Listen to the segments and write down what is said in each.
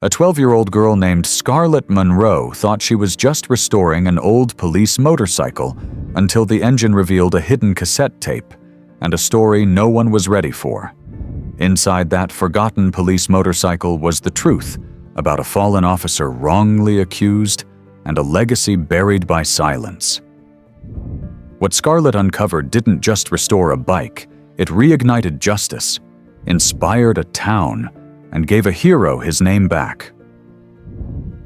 A 12-year-old girl named Scarlett Monroe thought she was just restoring an old police motorcycle until the engine revealed a hidden cassette tape and a story no one was ready for. Inside that forgotten police motorcycle was the truth about a fallen officer wrongly accused and a legacy buried by silence. What Scarlett uncovered didn't just restore a bike, it reignited justice, inspired a town, and gave a hero his name back.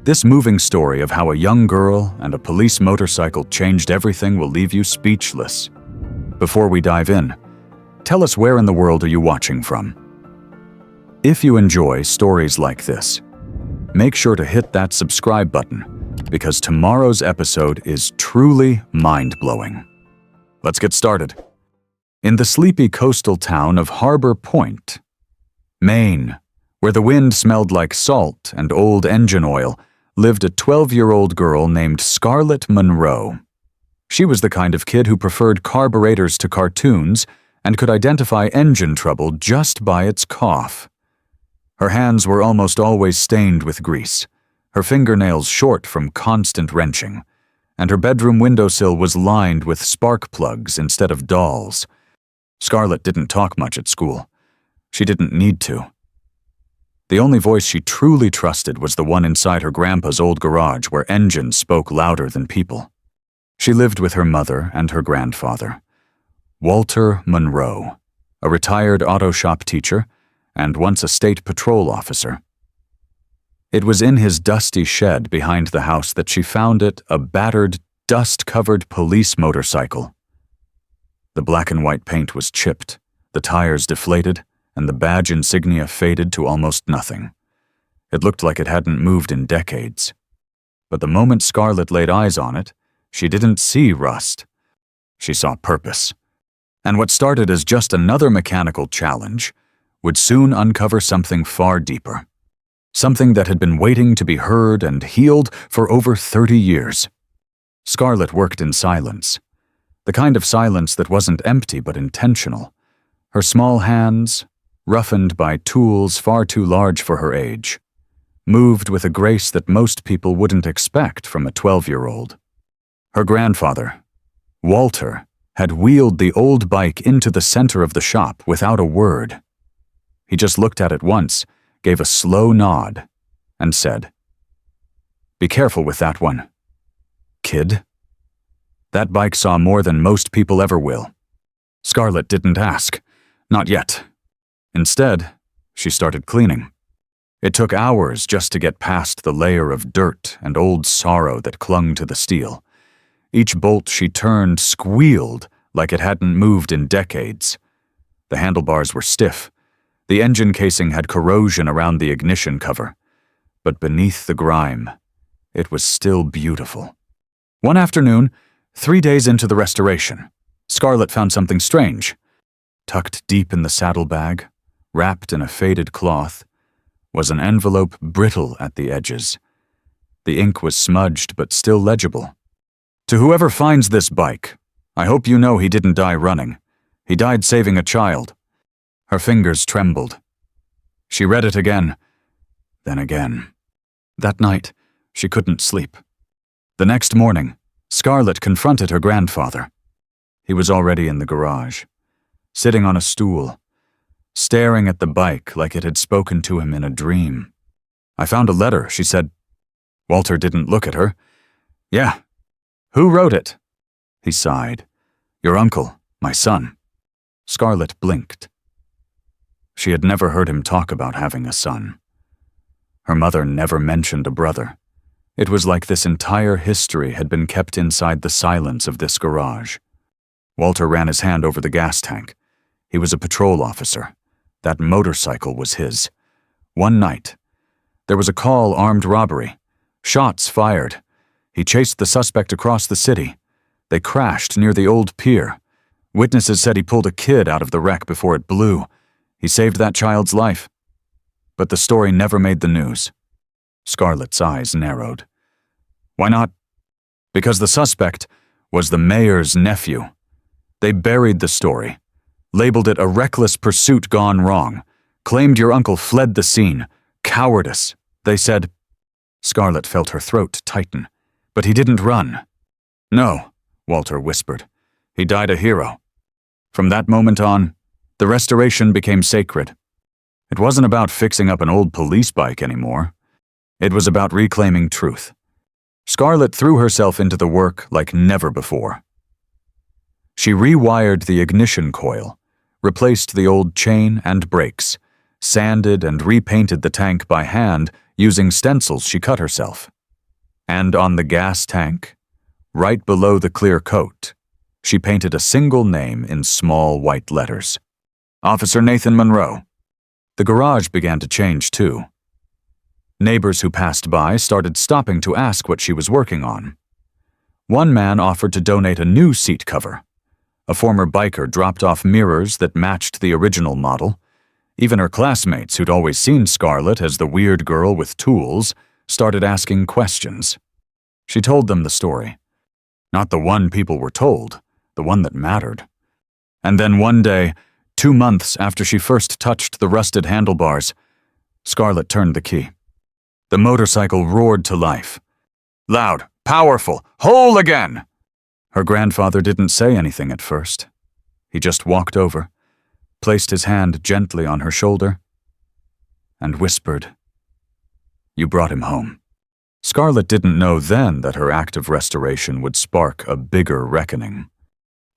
This moving story of how a young girl and a police motorcycle changed everything will leave you speechless. Before we dive in, tell us, where in the world are you watching from? If you enjoy stories like this, make sure to hit that subscribe button, because tomorrow's episode is truly mind-blowing. Let's get started. In the sleepy coastal town of Harbor Point, Maine, where the wind smelled like salt and old engine oil, lived a 12-year-old girl named Scarlett Monroe. She was the kind of kid who preferred carburetors to cartoons and could identify engine trouble just by its cough. Her hands were almost always stained with grease, her fingernails short from constant wrenching, and her bedroom windowsill was lined with spark plugs instead of dolls. Scarlett didn't talk much at school. She didn't need to. The only voice she truly trusted was the one inside her grandpa's old garage, where engines spoke louder than people. She lived with her mother and her grandfather, Walter Monroe, a retired auto shop teacher and once a state patrol officer. It was in his dusty shed behind the house that she found it, a battered, dust-covered police motorcycle. The black and white paint was chipped, the tires deflated, and the badge insignia faded to almost nothing. It looked like it hadn't moved in decades. But the moment Scarlett laid eyes on it, she didn't see rust. She saw purpose. And what started as just another mechanical challenge would soon uncover something far deeper. Something that had been waiting to be heard and healed for over 30 years. Scarlett worked in silence. The kind of silence that wasn't empty but intentional. Her small hands, roughened by tools far too large for her age, moved with a grace that most people wouldn't expect from a 12-year-old. Her grandfather, Walter, had wheeled the old bike into the center of the shop without a word. He just looked at it once, gave a slow nod, and said, "Be careful with that one, kid." That bike saw more than most people ever will. Scarlett didn't ask. Not yet. Instead, she started cleaning. It took hours just to get past the layer of dirt and old sorrow that clung to the steel. Each bolt she turned squealed like it hadn't moved in decades. The handlebars were stiff. The engine casing had corrosion around the ignition cover. But beneath the grime, it was still beautiful. One afternoon, 3 days into the restoration, Scarlett found something strange. Tucked deep in the saddlebag, wrapped in a faded cloth, was an envelope brittle at the edges. The ink was smudged but still legible. "To whoever finds this bike, I hope you know he didn't die running. He died saving a child." Her fingers trembled. She read it again, then again. That night, she couldn't sleep. The next morning, Scarlett confronted her grandfather. He was already in the garage, sitting on a stool, staring at the bike like it had spoken to him in a dream. "I found a letter," she said. Walter didn't look at her. "Yeah. Who wrote it?" He sighed. "Your uncle, my son." Scarlett blinked. She had never heard him talk about having a son. Her mother never mentioned a brother. It was like this entire history had been kept inside the silence of this garage. Walter ran his hand over the gas tank. He was a patrol officer. That motorcycle was his. One night, there was a call, armed robbery. Shots fired. He chased the suspect across the city. They crashed near the old pier. Witnesses said he pulled a kid out of the wreck before it blew. He saved that child's life. But the story never made the news. Scarlett's eyes narrowed. Why not? Because the suspect was the mayor's nephew. They buried the story, labeled it a reckless pursuit gone wrong, claimed your uncle fled the scene, cowardice, They said. Scarlett felt her throat tighten. But he didn't run. No, Walter whispered. He died a hero. From that moment on, the restoration became sacred. It wasn't about fixing up an old police bike anymore. It was about reclaiming truth. Scarlett threw herself into the work like never before. She rewired the ignition coil, replaced the old chain and brakes, sanded and repainted the tank by hand using stencils she cut herself. And on the gas tank, right below the clear coat, she painted a single name in small white letters. Officer Nathan Monroe. The garage began to change too. Neighbors who passed by started stopping to ask what she was working on. One man offered to donate a new seat cover. A former biker dropped off mirrors that matched the original model. Even her classmates, who'd always seen Scarlett as the weird girl with tools, started asking questions. She told them the story. Not the one people were told, the one that mattered. And then one day, 2 months after she first touched the rusted handlebars, Scarlett turned the key. The motorcycle roared to life. Loud, powerful, whole again! Her grandfather didn't say anything at first. He just walked over, placed his hand gently on her shoulder, and whispered, You brought him home. Scarlett didn't know then that her act of restoration would spark a bigger reckoning,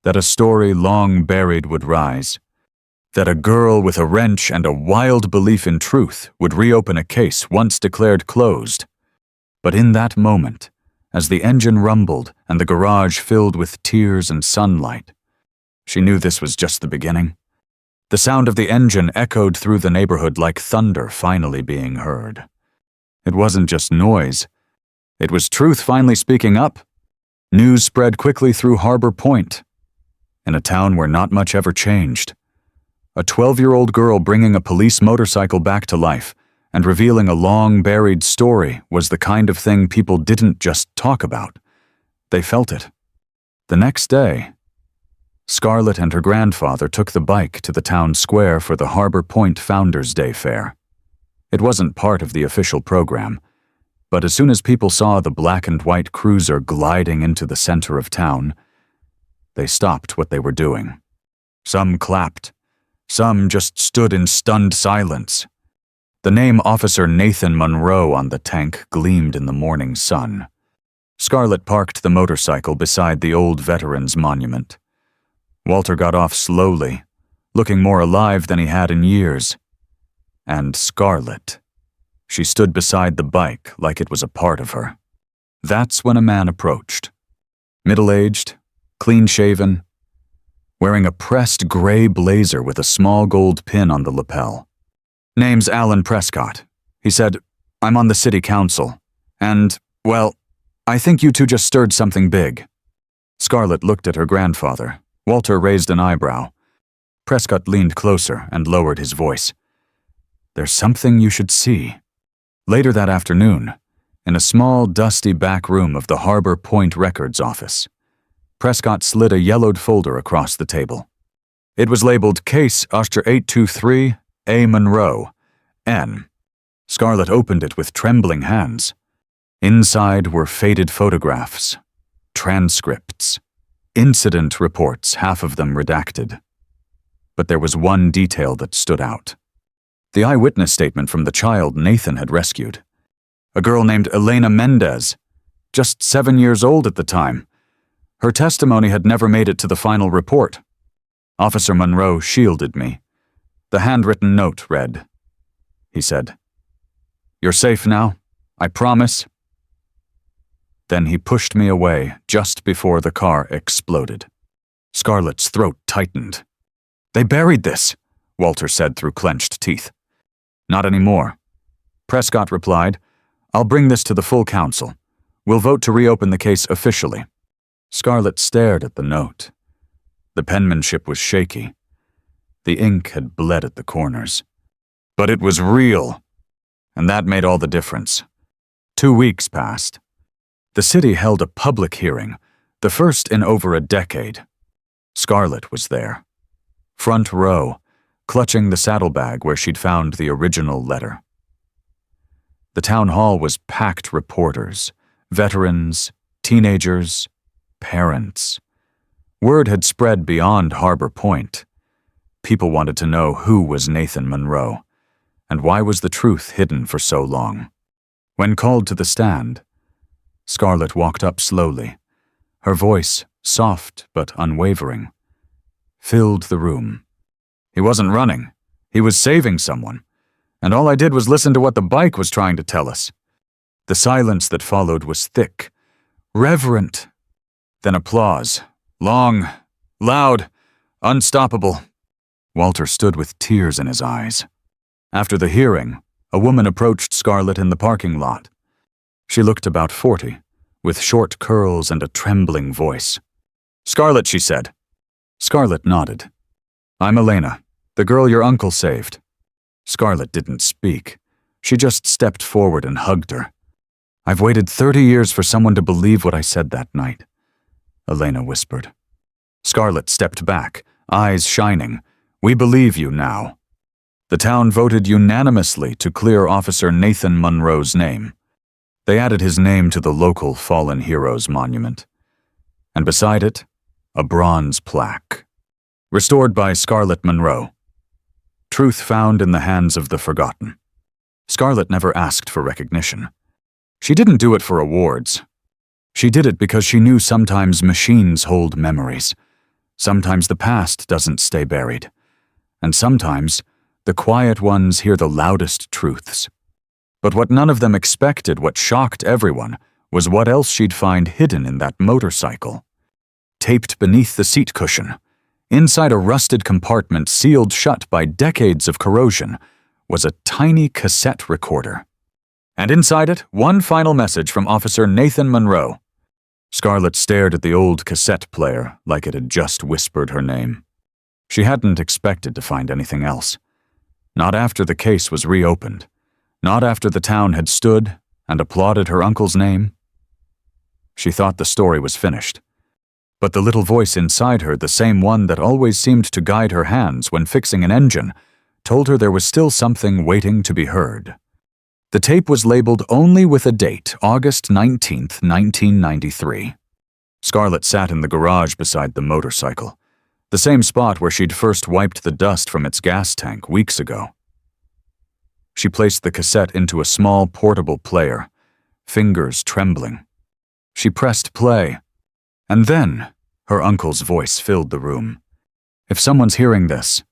that a story long buried would rise, that a girl with a wrench and a wild belief in truth would reopen a case once declared closed. But in that moment, as the engine rumbled and the garage filled with tears and sunlight, she knew this was just the beginning. The sound of the engine echoed through the neighborhood like thunder finally being heard. It wasn't just noise. It was truth finally speaking up. News spread quickly through Harbor Point. In a town where not much ever changed. A 12-year-old girl bringing a police motorcycle back to life and revealing a long-buried story was the kind of thing people didn't just talk about. They felt it. The next day, Scarlett and her grandfather took the bike to the town square for the Harbor Point Founders' Day Fair. It wasn't part of the official program, but as soon as people saw the black and white cruiser gliding into the center of town, they stopped what they were doing. Some clapped. Some just stood in stunned silence. The name Officer Nathan Monroe on the tank gleamed in the morning sun. Scarlett parked the motorcycle beside the old veterans monument. Walter got off slowly, looking more alive than he had in years. And Scarlett. She stood beside the bike like it was a part of her. That's when a man approached. Middle-aged, clean-shaven, wearing a pressed gray blazer with a small gold pin on the lapel. Name's Alan Prescott. He said, I'm on the city council. And, well, I think you two just stirred something big. Scarlett looked at her grandfather. Walter raised an eyebrow. Prescott leaned closer and lowered his voice. There's something you should see. Later that afternoon, in a small, dusty back room of the Harbor Point Records office, Prescott slid a yellowed folder across the table. It was labeled Case Usher 823 A. Monroe, N. Scarlett opened it with trembling hands. Inside were faded photographs, transcripts, incident reports, half of them redacted. But there was one detail that stood out. The eyewitness statement from the child Nathan had rescued. A girl named Elena Mendez, just 7 years old at the time. Her testimony had never made it to the final report. Officer Monroe shielded me. The handwritten note read, he said, You're safe now, I promise. Then he pushed me away just before the car exploded. Scarlett's throat tightened. They buried this, Walter said through clenched teeth. Not anymore. Prescott replied, I'll bring this to the full council. We'll vote to reopen the case officially. Scarlett stared at the note. The penmanship was shaky. The ink had bled at the corners. But it was real, and that made all the difference. 2 weeks passed. The city held a public hearing, the first in over a decade. Scarlett was there, front row, clutching the saddlebag where she'd found the original letter. The town hall was packed reporters, veterans, teenagers, parents. Word had spread beyond Harbor Point. People wanted to know who was Nathan Monroe, and why was the truth hidden for so long. When called to the stand, Scarlett walked up slowly. Her voice, soft but unwavering, filled the room. He wasn't running. He was saving someone. And all I did was listen to what the bike was trying to tell us. The silence that followed was thick, reverent. Then applause, long, loud, unstoppable. Walter stood with tears in his eyes. After the hearing, a woman approached Scarlett in the parking lot. She looked about 40, with short curls and a trembling voice. "Scarlett," she said. Scarlett nodded. "I'm Elena, the girl your uncle saved." Scarlett didn't speak. She just stepped forward and hugged her. "I've waited 30 years for someone to believe what I said that night," Elena whispered. Scarlett stepped back, eyes shining. "We believe you now." The town voted unanimously to clear Officer Nathan Monroe's name. They added his name to the local fallen heroes monument. And beside it, a bronze plaque. Restored by Scarlett Monroe. Truth found in the hands of the forgotten. Scarlett never asked for recognition. She didn't do it for awards. She did it because she knew sometimes machines hold memories. Sometimes the past doesn't stay buried. And sometimes the quiet ones hear the loudest truths. But what none of them expected, what shocked everyone, was what else she'd find hidden in that motorcycle. Taped beneath the seat cushion, inside a rusted compartment sealed shut by decades of corrosion, was a tiny cassette recorder. And inside it, one final message from Officer Nathan Monroe. Scarlett stared at the old cassette player like it had just whispered her name. She hadn't expected to find anything else. Not after the case was reopened. Not after the town had stood and applauded her uncle's name. She thought the story was finished. But the little voice inside her, the same one that always seemed to guide her hands when fixing an engine, told her there was still something waiting to be heard. The tape was labeled only with a date, August 19th, 1993. Scarlett sat in the garage beside the motorcycle, the same spot where she'd first wiped the dust from its gas tank weeks ago. She placed the cassette into a small portable player, fingers trembling. She pressed play. And then, her uncle's voice filled the room. "If someone's hearing this,"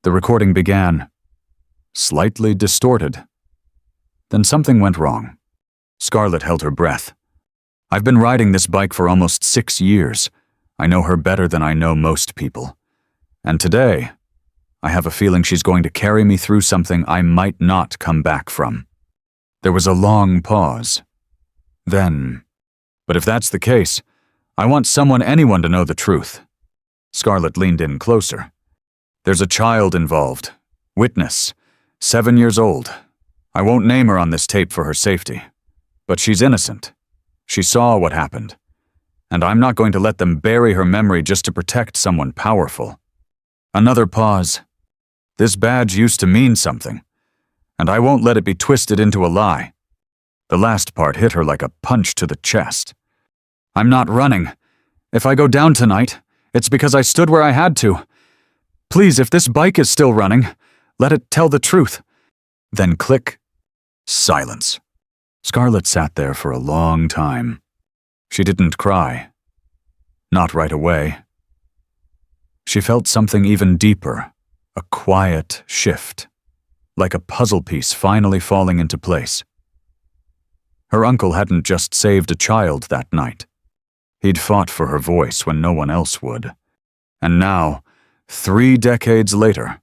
the recording began, slightly distorted. Then something went wrong. Scarlett held her breath. "I've been riding this bike for almost 6 years. I know her better than I know most people. And today, I have a feeling she's going to carry me through something I might not come back from." There was a long pause. Then, "But if that's the case, I want anyone to know the truth." Scarlett leaned in closer. "There's a child involved. Witness. 7 years old. I won't name her on this tape for her safety. But she's innocent. She saw what happened. And I'm not going to let them bury her memory just to protect someone powerful." Another pause. "This badge used to mean something. And I won't let it be twisted into a lie." The last part hit her like a punch to the chest. "I'm not running. If I go down tonight, it's because I stood where I had to. Please, if this bike is still running, let it tell the truth." Then click. Silence. Scarlett sat there for a long time. She didn't cry. Not right away. She felt something even deeper, a quiet shift, like a puzzle piece finally falling into place. Her uncle hadn't just saved a child that night. He'd fought for her voice when no one else would. And now, 3 decades later,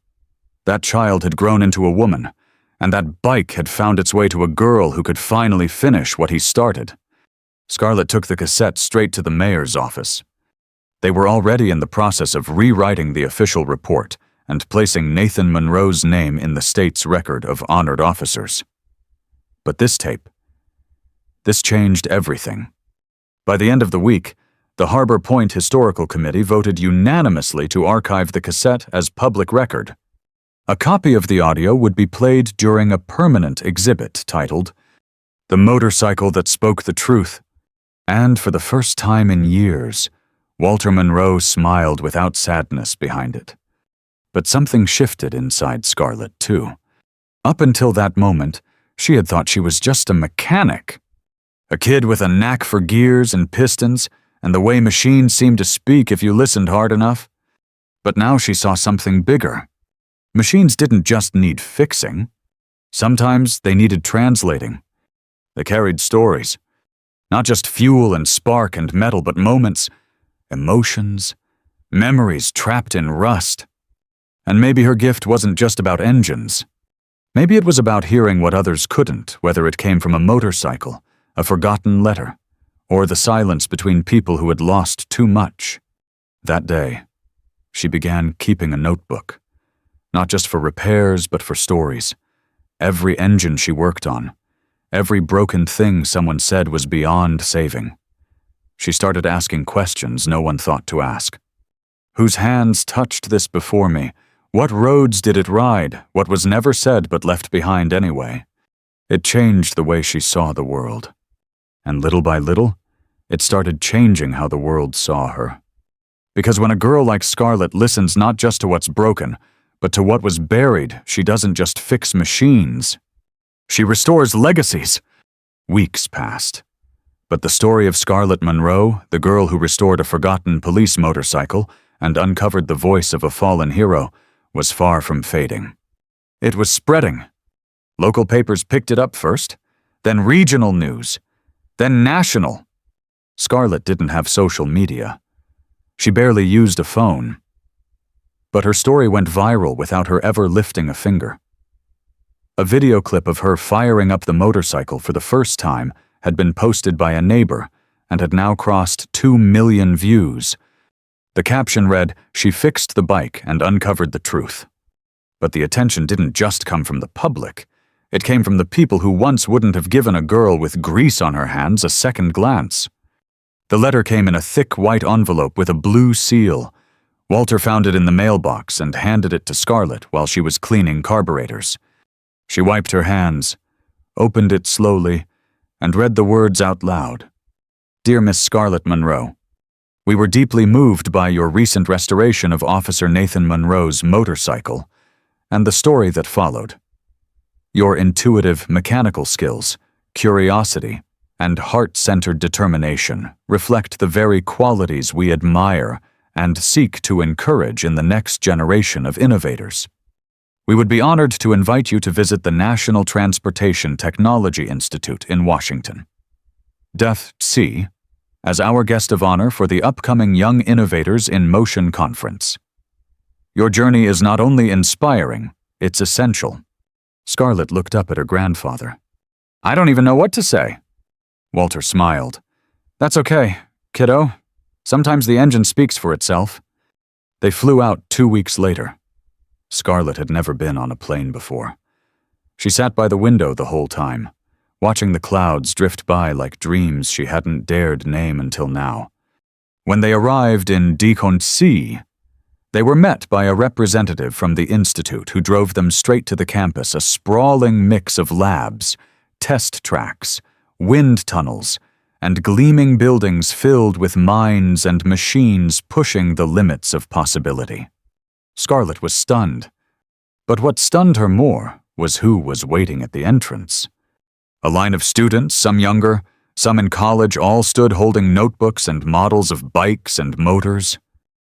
that child had grown into a woman, and that bike had found its way to a girl who could finally finish what he started. Scarlett took the cassette straight to the mayor's office. They were already in the process of rewriting the official report and placing Nathan Monroe's name in the state's record of honored officers. But this tape, this changed everything. By the end of the week, the Harbor Point Historical Committee voted unanimously to archive the cassette as public record. A copy of the audio would be played during a permanent exhibit titled The motorcycle that spoke the truth. And for the first time in years, Walter Monroe smiled without sadness behind it. But something shifted inside Scarlett, too. Up until that moment, she had thought she was just a mechanic. A kid with a knack for gears and pistons, and the way machines seemed to speak if you listened hard enough. But now she saw something bigger. Machines didn't just need fixing. Sometimes they needed translating. They carried stories. Not just fuel and spark and metal, but moments, emotions, memories trapped in rust. And maybe her gift wasn't just about engines. Maybe it was about hearing what others couldn't, whether it came from a motorcycle, a forgotten letter, or the silence between people who had lost too much. That day, she began keeping a notebook. Not just for repairs, but for stories. Every engine she worked on. Every broken thing someone said was beyond saving. She started asking questions no one thought to ask. Whose hands touched this before me? What roads did it ride? What was never said but left behind anyway? It changed the way she saw the world. And little by little, it started changing how the world saw her. Because when a girl like Scarlett listens not just to what's broken, but to what was buried, she doesn't just fix machines. She restores legacies. Weeks passed. But the story of Scarlett Monroe, the girl who restored a forgotten police motorcycle and uncovered the voice of a fallen hero, was far from fading. It was spreading. Local papers picked it up first, then regional news, then national. Scarlett didn't have social media. She barely used a phone. But her story went viral without her ever lifting a finger. A video clip of her firing up the motorcycle for the first time had been posted by a neighbor and had now crossed 2 million views. The caption read, "She fixed the bike and uncovered the truth." But the attention didn't just come from the public. It came from the people who once wouldn't have given a girl with grease on her hands a second glance. The letter came in a thick white envelope with a blue seal. Walter found it in the mailbox and handed it to Scarlett while she was cleaning carburetors. She wiped her hands, opened it slowly, and read the words out loud. "Dear Miss Scarlett Monroe, we were deeply moved by your recent restoration of Officer Nathan Monroe's motorcycle and the story that followed. Your intuitive mechanical skills, curiosity, and heart-centered determination reflect the very qualities we admire and seek to encourage in the next generation of innovators. We would be honored to invite you to visit the National Transportation Technology Institute in Washington, DC, as our guest of honor for the upcoming Young Innovators in Motion Conference. Your journey is not only inspiring, it's essential." Scarlett looked up at her grandfather. "I don't even know what to say." Walter smiled. "That's okay, kiddo. Sometimes the engine speaks for itself." They flew out 2 weeks later. Scarlett had never been on a plane before. She sat by the window the whole time, watching the clouds drift by like dreams she hadn't dared name until now. When they arrived in DC, they were met by a representative from the institute who drove them straight to the campus, a sprawling mix of labs, test tracks, wind tunnels, and gleaming buildings filled with minds and machines pushing the limits of possibility. Scarlett was stunned. But what stunned her more was who was waiting at the entrance. A line of students, some younger, some in college, all stood holding notebooks and models of bikes and motors.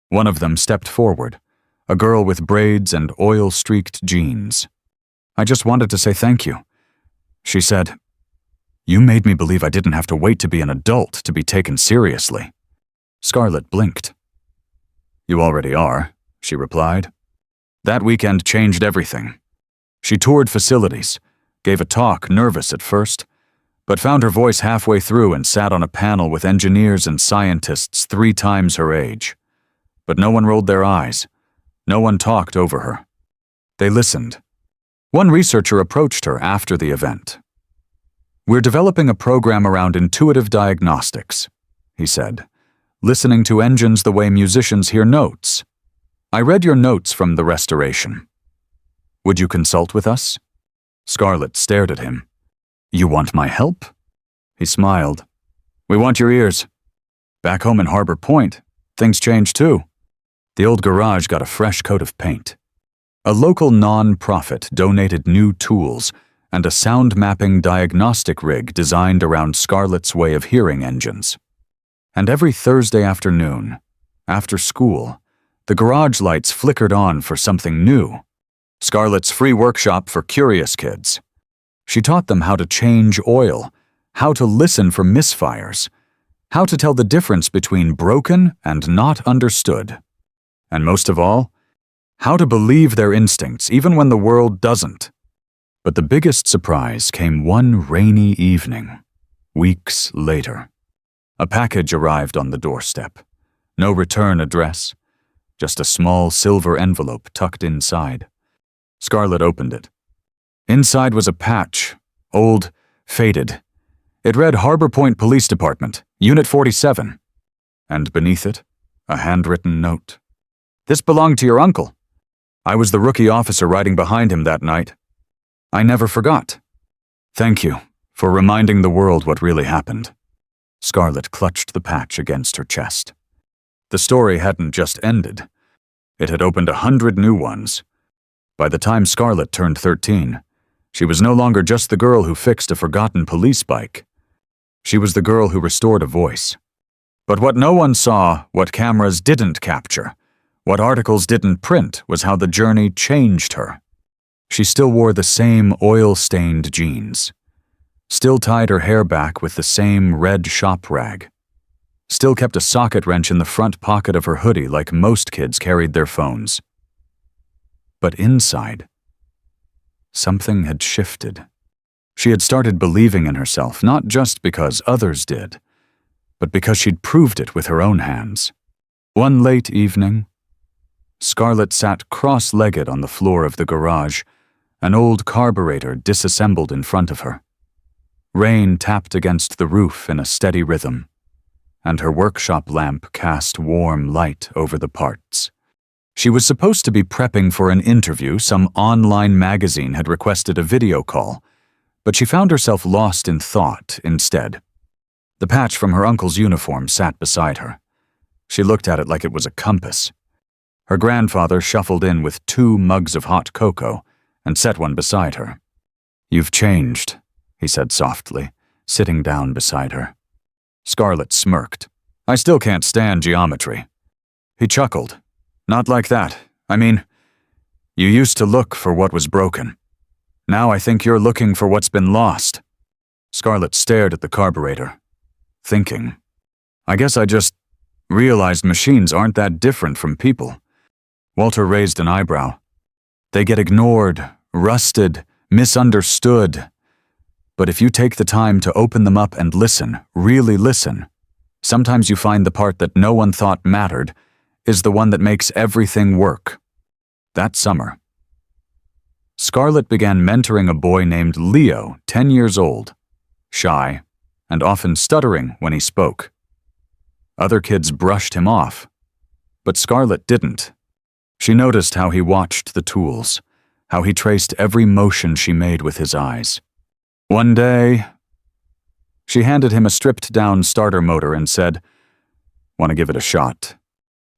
One of them stepped forward, a girl with braids and oil-streaked jeans. "I just wanted to say thank you," she said. "You made me believe I didn't have to wait to be an adult to be taken seriously." Scarlett blinked. "You already are," she replied. That weekend changed everything. She toured facilities, gave a talk, nervous at first, but found her voice halfway through and sat on a panel with engineers and scientists 3 times her age. But no one rolled their eyes. No one talked over her. They listened. One researcher approached her after the event. "We're developing a program around intuitive diagnostics," he said, "listening to engines the way musicians hear notes. I read your notes from the restoration. Would you consult with us?" Scarlett stared at him. You want my help? He smiled. We want your ears. Back home in Harbor Point, things changed too. The old garage got a fresh coat of paint. A local non-profit donated new tools and a sound mapping diagnostic rig designed around Scarlett's way of hearing engines. And every Thursday afternoon, after school, the garage lights flickered on for something new. Scarlett's free workshop for curious kids. She taught them how to change oil, how to listen for misfires, how to tell the difference between broken and not understood. And most of all, how to believe their instincts even when the world doesn't. But the biggest surprise came one rainy evening, weeks later. A package arrived on the doorstep. No return address, just a small silver envelope tucked inside. Scarlett opened it. Inside was a patch, old, faded. It read Harbor Point Police Department, Unit 47. And beneath it, a handwritten note. This belonged to your uncle. I was the rookie officer riding behind him that night. I never forgot. Thank you for reminding the world what really happened. Scarlett clutched the patch against her chest. The story hadn't just ended. It had opened 100 new ones. By the time Scarlett turned 13, she was no longer just the girl who fixed a forgotten police bike. She was the girl who restored a voice. But what no one saw, what cameras didn't capture, what articles didn't print, was how the journey changed her. She still wore the same oil-stained jeans, still tied her hair back with the same red shop rag, still kept a socket wrench in the front pocket of her hoodie like most kids carried their phones. But inside, something had shifted. She had started believing in herself, not just because others did, but because she'd proved it with her own hands. One late evening, Scarlett sat cross-legged on the floor of the garage, an old carburetor disassembled in front of her. Rain tapped against the roof in a steady rhythm, and her workshop lamp cast warm light over the parts. She was supposed to be prepping for an interview. Some online magazine had requested a video call, but she found herself lost in thought instead. The patch from her uncle's uniform sat beside her. She looked at it like it was a compass. Her grandfather shuffled in with 2 mugs of hot cocoa and set one beside her. You've changed, he said softly, sitting down beside her. Scarlett smirked. I still can't stand geometry. He chuckled. Not like that. I mean, you used to look for what was broken. Now I think you're looking for what's been lost. Scarlett stared at the carburetor, thinking. I guess I just realized machines aren't that different from people. Walter raised an eyebrow. They get ignored, rusted, misunderstood. But if you take the time to open them up and listen, really listen, sometimes you find the part that no one thought mattered is the one that makes everything work. That summer, Scarlett began mentoring a boy named Leo, 10 years old, shy, and often stuttering when he spoke. Other kids brushed him off, but Scarlett didn't. She noticed how he watched the tools, how he traced every motion she made with his eyes. One day, she handed him a stripped-down starter motor and said, "Want to give it a shot?"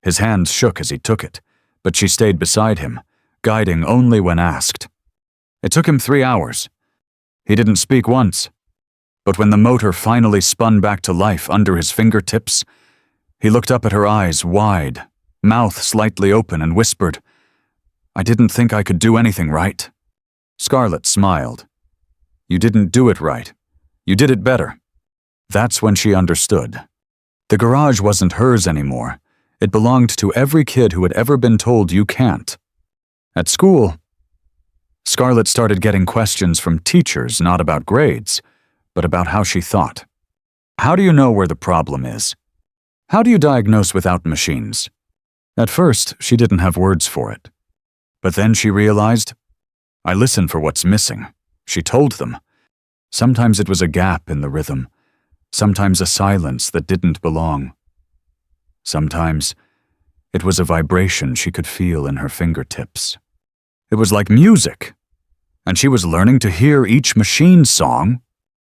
His hands shook as he took it, but she stayed beside him, guiding only when asked. It took him 3 hours. He didn't speak once, but when the motor finally spun back to life under his fingertips, he looked up at her eyes wide, mouth slightly open, and whispered, "I didn't think I could do anything right." Scarlett smiled. You didn't do it right. You did it better. That's when she understood. The garage wasn't hers anymore. It belonged to every kid who had ever been told you can't. At school, Scarlett started getting questions from teachers not about grades, but about how she thought. How do you know where the problem is? How do you diagnose without machines? At first, she didn't have words for it. But then she realized, I listen for what's missing. She told them. Sometimes it was a gap in the rhythm, sometimes a silence that didn't belong. Sometimes it was a vibration she could feel in her fingertips. It was like music, and she was learning to hear each machine song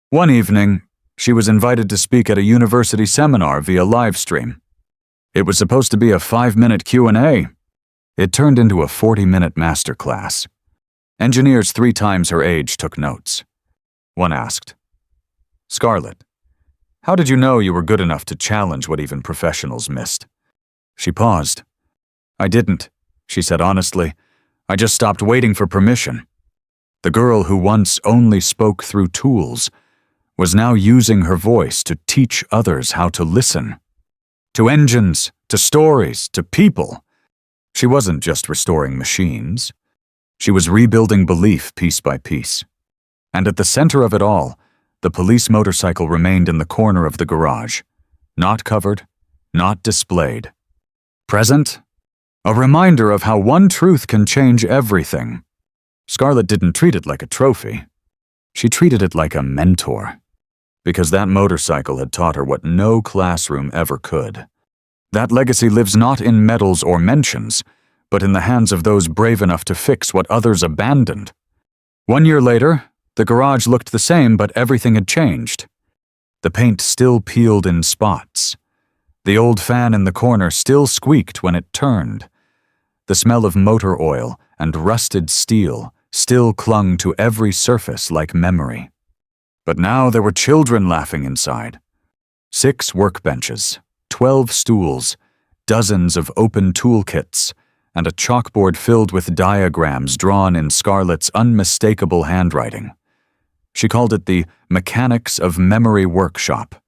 One evening, she was invited to speak at a university seminar via live stream. It was supposed to be a 5-minute Q&A. It turned into a 40-minute masterclass. Engineers 3 times her age took notes. One asked, "Scarlett, how did you know you were good enough to challenge what even professionals missed?" She paused. "I didn't," she said honestly. "I just stopped waiting for permission." The girl who once only spoke through tools was now using her voice to teach others how to listen. To engines, to stories, to people. She wasn't just restoring machines. She was rebuilding belief piece by piece. And at the center of it all, the police motorcycle remained in the corner of the garage. Not covered, not displayed. Present? A reminder of how one truth can change everything. Scarlett didn't treat it like a trophy. She treated it like a mentor. Because that motorcycle had taught her what no classroom ever could. That legacy lives not in medals or mentions, but in the hands of those brave enough to fix what others abandoned. 1 year later, the garage looked the same, but everything had changed. The paint still peeled in spots. The old fan in the corner still squeaked when it turned. The smell of motor oil and rusted steel still clung to every surface like memory. But now there were children laughing inside. 6 workbenches, 12 stools, dozens of open toolkits, and a chalkboard filled with diagrams drawn in Scarlett's unmistakable handwriting. She called it the Mechanics of Memory Workshop.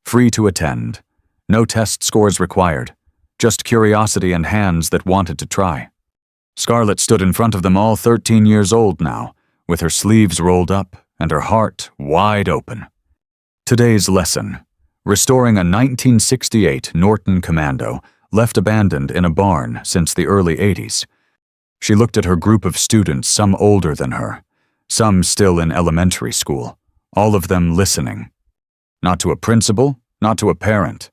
Free to attend. No test scores required. Just curiosity and hands that wanted to try. Scarlett stood in front of them all 13 years old now, with her sleeves rolled up and her heart wide open. Today's lesson: restoring a 1968 Norton Commando left abandoned in a barn since the early 80s. She looked at her group of students, some older than her, some still in elementary school, all of them listening. Not to a principal, not to a parent.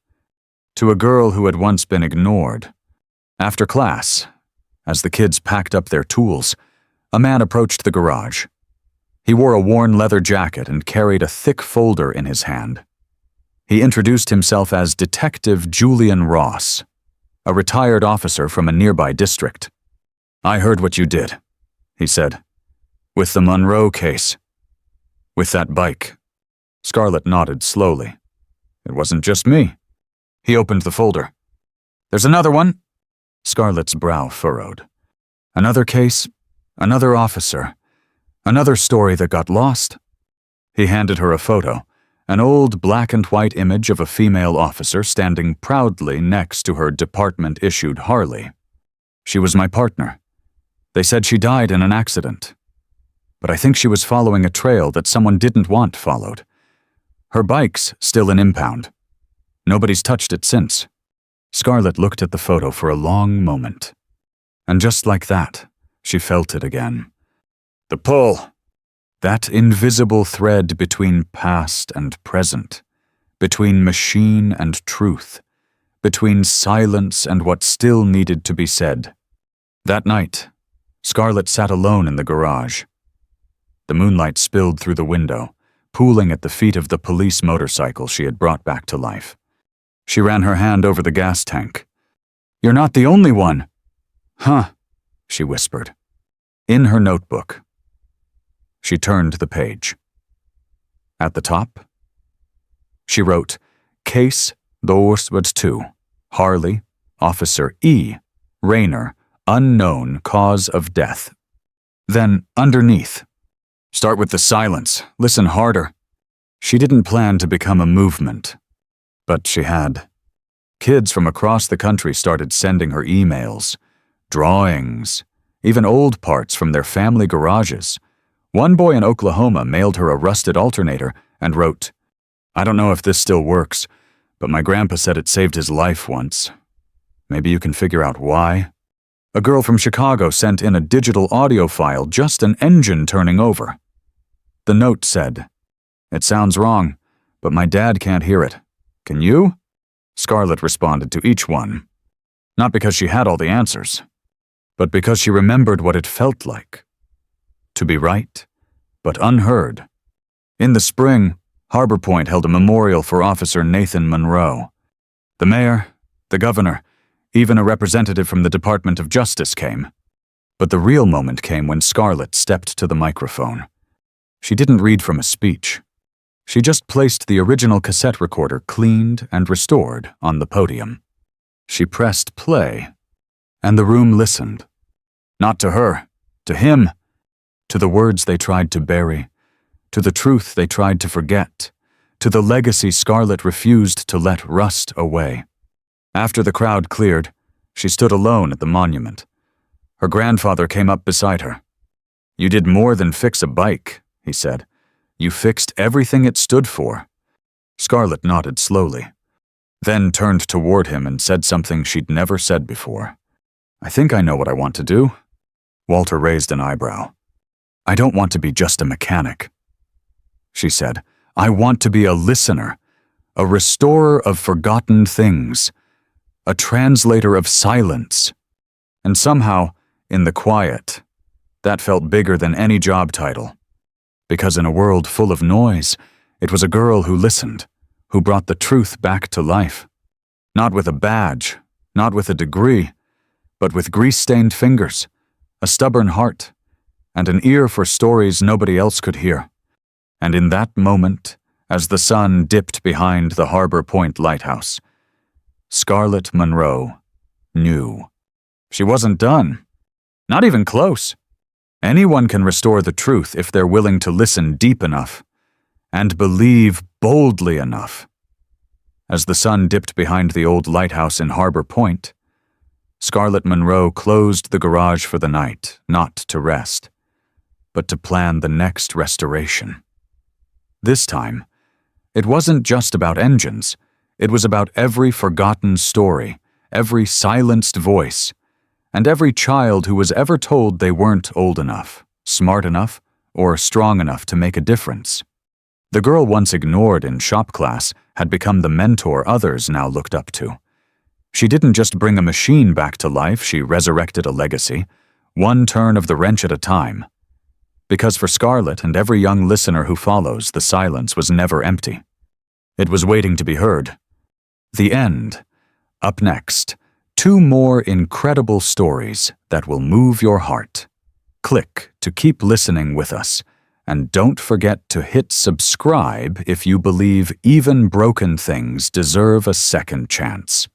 To a girl who had once been ignored. After class, as the kids packed up their tools, a man approached the garage. He wore a worn leather jacket and carried a thick folder in his hand. He introduced himself as Detective Julian Ross, a retired officer from a nearby district. "I heard what you did," he said. "With the Monroe case. With that bike." Scarlett nodded slowly. "It wasn't just me." He opened the folder. "There's another one." Scarlett's brow furrowed. "Another case, another officer, another story that got lost." He handed her a photo, an old black and white image of a female officer standing proudly next to her department-issued Harley. "She was my partner. They said she died in an accident. But I think she was following a trail that someone didn't want followed. Her bike's still in impound. Nobody's touched it since." Scarlett looked at the photo for a long moment. And just like that, she felt it again. The pull. That invisible thread between past and present, between machine and truth, between silence and what still needed to be said. That night, Scarlett sat alone in the garage. The moonlight spilled through the window, pooling at the feet of the police motorcycle she had brought back to life. She ran her hand over the gas tank. "You're not the only one." "Huh," she whispered. In her notebook. She turned the page. At the top, she wrote, "Case Thorwald 2, Harley, Officer E, Rayner, unknown cause of death." Then, underneath, "Start with the silence, listen harder." She didn't plan to become a movement, but she had. Kids from across the country started sending her emails, drawings, even old parts from their family garages. One boy in Oklahoma mailed her a rusted alternator and wrote, "I don't know if this still works, but my grandpa said it saved his life once. Maybe you can figure out why." A girl from Chicago sent in a digital audio file, just an engine turning over. The note said, "It sounds wrong, but my dad can't hear it. Can you?" Scarlett responded to each one, not because she had all the answers, but because she remembered what it felt like. To be right, but unheard. In the spring, Harbor Point held a memorial for Officer Nathan Monroe. The mayor, the governor, even a representative from the Department of Justice came. But the real moment came when Scarlett stepped to the microphone. She didn't read from a speech. She just placed the original cassette recorder cleaned and restored on the podium. She pressed play, and the room listened. Not to her, to him, to the words they tried to bury, to the truth they tried to forget, to the legacy Scarlett refused to let rust away. After the crowd cleared, she stood alone at the monument. Her grandfather came up beside her. "You did more than fix a bike," he said. "You fixed everything it stood for." Scarlett nodded slowly, then turned toward him and said something she'd never said before. "I think I know what I want to do." Walter raised an eyebrow. "I don't want to be just a mechanic," she said. "I want to be a listener, a restorer of forgotten things, a translator of silence." And somehow, in the quiet, that felt bigger than any job title. Because in a world full of noise, it was a girl who listened, who brought the truth back to life. Not with a badge, not with a degree, but with grease-stained fingers, a stubborn heart, and an ear for stories nobody else could hear. And in that moment, as the sun dipped behind the Harbor Point lighthouse, Scarlett Monroe knew. She wasn't done. Not even close. Anyone can restore the truth if they're willing to listen deep enough and believe boldly enough. As the sun dipped behind the old lighthouse in Harbor Point, Scarlett Monroe closed the garage for the night, not to rest, but to plan the next restoration. This time, it wasn't just about engines. It was about every forgotten story, every silenced voice, and every child who was ever told they weren't old enough, smart enough, or strong enough to make a difference. The girl once ignored in shop class had become the mentor others now looked up to. She didn't just bring a machine back to life, she resurrected a legacy, one turn of the wrench at a time. Because for Scarlett and every young listener who follows, the silence was never empty. It was waiting to be heard. The end. Up next, 2 more incredible stories that will move your heart. Click to keep listening with us, and don't forget to hit subscribe if you believe even broken things deserve a second chance.